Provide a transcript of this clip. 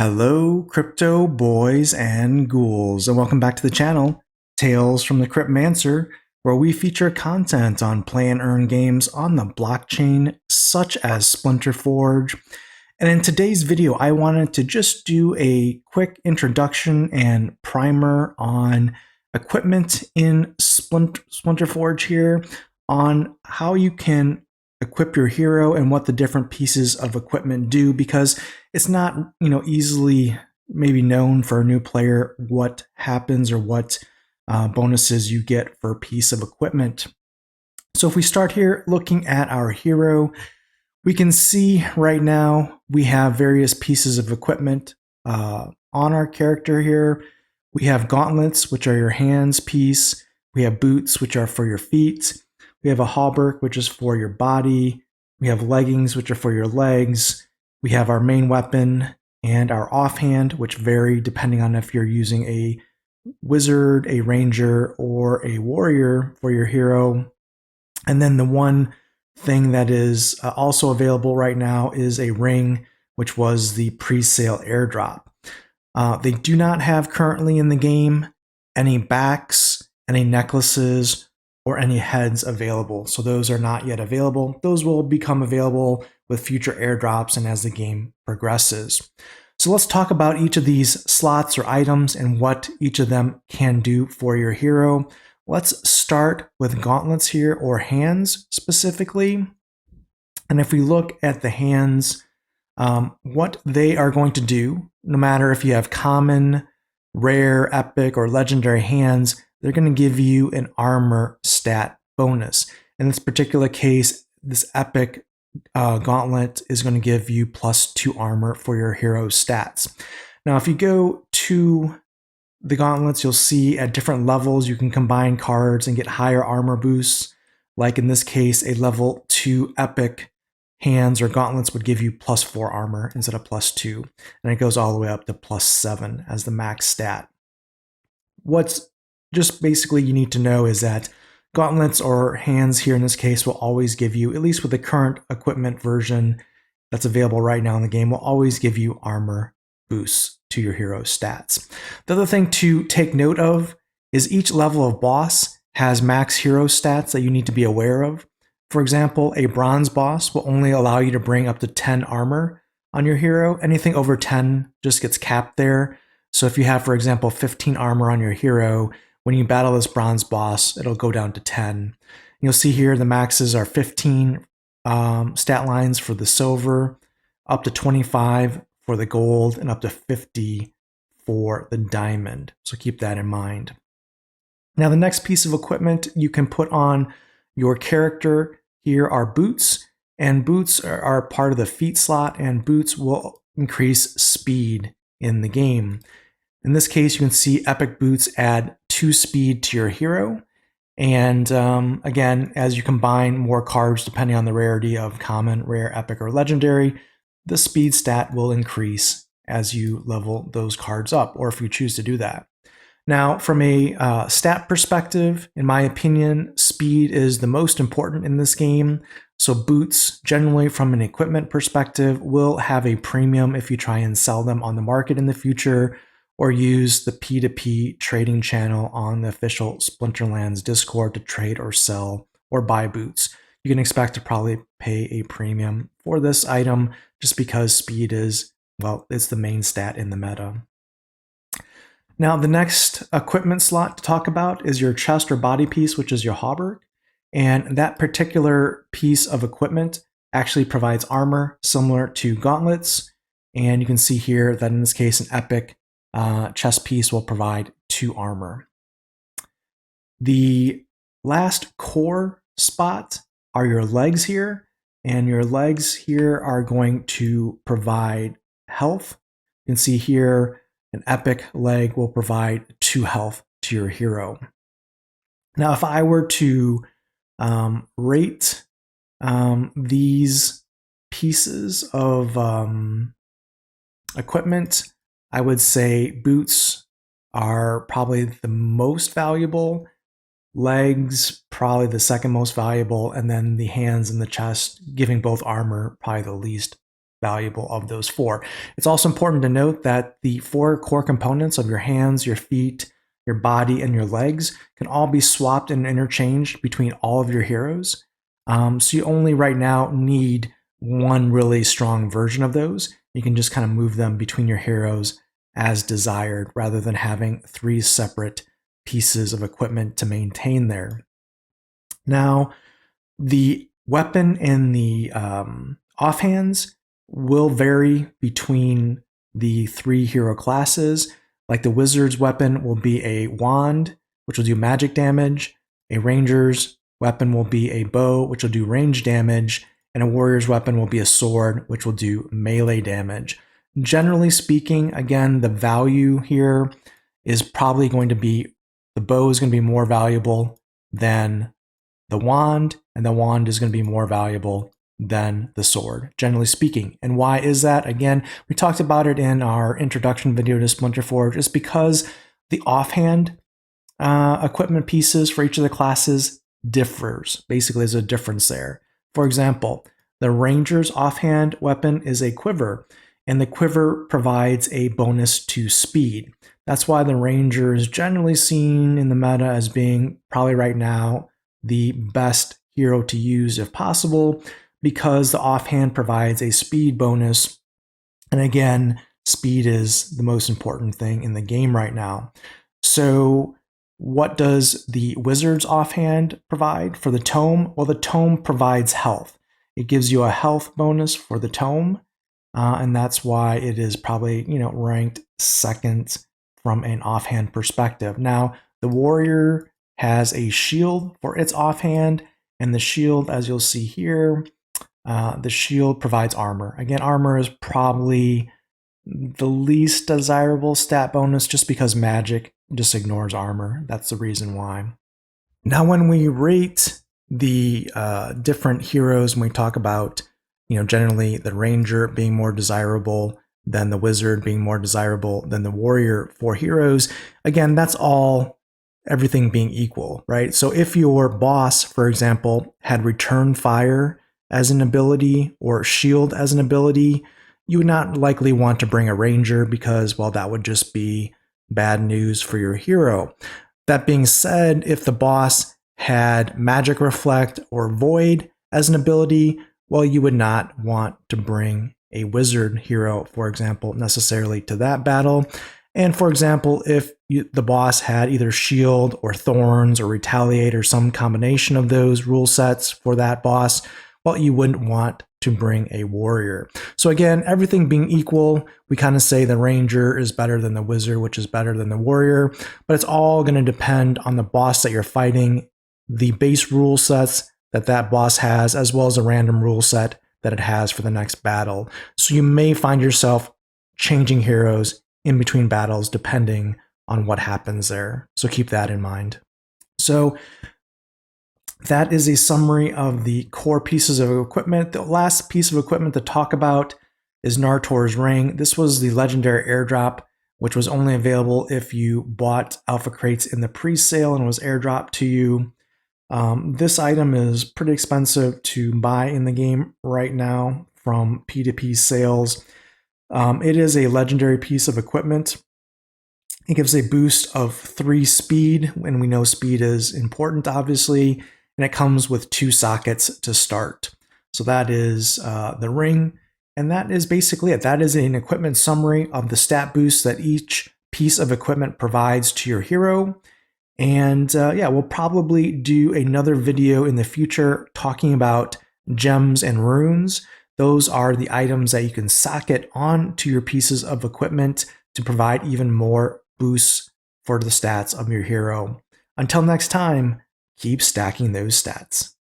Hello, crypto boys and ghouls, and welcome back to the channel, Tales from the Cryptmancer, where we feature content on play and earn games on the blockchain, such as Splinterforge. And in today's video, I wanted to just do a quick introduction and primer on equipment in Splinterforge here, on how you can equip your hero and what the different pieces of equipment do, because it's not, easily maybe known for a new player what happens or what bonuses you get for a piece of equipment. So if we start here looking at our hero, we can see right now we have various pieces of equipment on our character here. We have gauntlets, which are your hands piece. We have boots, which are for your feet. We have a hauberk, which is for your body. We have leggings, which are for your legs. We have our main weapon and our offhand, which vary depending on if you're using a wizard, a ranger, or a warrior for your hero. And then the one thing that is also available right now is a ring, which was the pre-sale airdrop. They do not have currently in the game any backs, any necklaces, or any heads available. So those are not yet available. Those will become available with future airdrops and as the game progresses. So let's talk about each of these slots or items and what each of them can do for your hero. Let's start with gauntlets here, or hands specifically. And if we look at the hands, what they are going to do, no matter if you have common, rare, epic, or legendary hands, they're going to give you an armor stat bonus. In this particular case, this epic gauntlet is going to give you +2 armor for your hero stats. Now, if you go to the gauntlets, you'll see at different levels you can combine cards and get higher armor boosts. Like in this case, a level 2 epic hands or gauntlets would give you +4 armor instead of +2. And it goes all the way up to +7 as the max stat. What's just basically you need to know is that gauntlets or hands here in this case will always give you, at least with the current equipment version that's available right now in the game, will always give you armor boosts to your hero stats. The other thing to take note of is each level of boss has max hero stats that you need to be aware of. For example, a bronze boss will only allow you to bring up to 10 armor on your hero. Anything over 10 just gets capped there. So if you have, for example, 15 armor on your hero, when you battle this bronze boss, it'll go down to 10. You'll see here the maxes are 15 stat lines for the silver, up to 25 for the gold, and up to 50 for the diamond. So keep that in mind. Now, the next piece of equipment you can put on your character here are boots, and boots are part of the feet slot, and boots will increase speed in the game. In this case, you can see epic boots add 2 speed to your hero. And again, as you combine more cards depending on the rarity of common, rare, epic, or legendary, the speed stat will increase as you level those cards up, or if you choose to do that. Now, from a stat perspective, in my opinion, speed is the most important in this game. So boots, generally from an equipment perspective, will have a premium if you try and sell them on the market in the future, or use the P2P trading channel on the official Splinterlands Discord to trade or sell or buy boots. You can expect to probably pay a premium for this item just because speed is, well, it's the main stat in the meta. Now, the next equipment slot to talk about is your chest or body piece, which is your hauberk. And that particular piece of equipment actually provides armor similar to gauntlets. And you can see here that in this case, an epic chest piece will provide 2 armor. The last core spot are your legs here, and your legs here are going to provide health. You can see here an epic leg will provide 2 health to your hero. Now, if I were to rate these pieces of equipment, I would say boots are probably the most valuable, legs probably the second most valuable, and then the hands and the chest, giving both armor, probably the least valuable of those 4. It's also important to note that the 4 core components of your hands, your feet, your body, and your legs can all be swapped and interchanged between all of your heroes. So you only right now need one really strong version of those. You can just kind of move them between your heroes as desired rather than having 3 separate pieces of equipment to maintain there. Now, the weapon and the offhands will vary between the 3 hero classes. Like the wizard's weapon will be a wand, which will do magic damage. A ranger's weapon will be a bow, which will do range damage. And a warrior's weapon will be a sword, which will do melee damage. Generally speaking, again, the value here is probably going to be, the bow is going to be more valuable than the wand, and the wand is going to be more valuable than the sword, generally speaking. And why is that? Again, we talked about it in our introduction video to Splinterforge. It's because the offhand equipment pieces for each of the classes differs. Basically, there's a difference there. For example, the ranger's offhand weapon is a quiver, and the quiver provides a bonus to speed. That's why the ranger is generally seen in the meta as being probably right now the best hero to use if possible, because the offhand provides a speed bonus. And again, speed is the most important thing in the game right now. So what does the wizard's offhand provide for the tome? Well, the tome provides health. It gives you a health bonus for the tome, and that's why it is probably, ranked second from an offhand perspective. Now, the warrior has a shield for its offhand, and the shield, as you'll see here, the shield provides armor. Again, armor is probably the least desirable stat bonus just because magic just ignores armor. That's the reason why. Now, when we rate the different heroes, when we talk about, generally the ranger being more desirable than the wizard, being more desirable than the warrior for heroes, again, that's all everything being equal, right? So if your boss, for example, had return fire as an ability or shield as an ability, you would not likely want to bring a ranger because, well, that would just be bad news for your hero. That being said, if the boss had magic reflect or void as an ability, well, you would not want to bring a wizard hero, for example, necessarily to that battle. And for example, if the boss had either shield or thorns or retaliate or some combination of those rule sets for that boss, well, you wouldn't want to bring a warrior. So again, everything being equal, we kind of say the ranger is better than the wizard, which is better than the warrior, but it's all going to depend on the boss that you're fighting, the base rule sets that that boss has, as well as a random rule set that it has for the next battle. So you may find yourself changing heroes in between battles depending on what happens there. So keep that in mind. So that is a summary of the core pieces of equipment. The last piece of equipment to talk about is Nartor's Ring. This was the legendary airdrop, which was only available if you bought alpha crates in the pre-sale and was airdropped to you. This item is pretty expensive to buy in the game right now from P2P sales. It is a legendary piece of equipment. It gives a boost of 3 speed, and we know speed is important, obviously, and it comes with 2 sockets to start. So that is the ring, and that is basically it. That is an equipment summary of the stat boosts that each piece of equipment provides to your hero. And yeah, we'll probably do another video in the future talking about gems and runes. Those are the items that you can socket onto your pieces of equipment to provide even more boosts for the stats of your hero. Until next time, keep stacking those stats.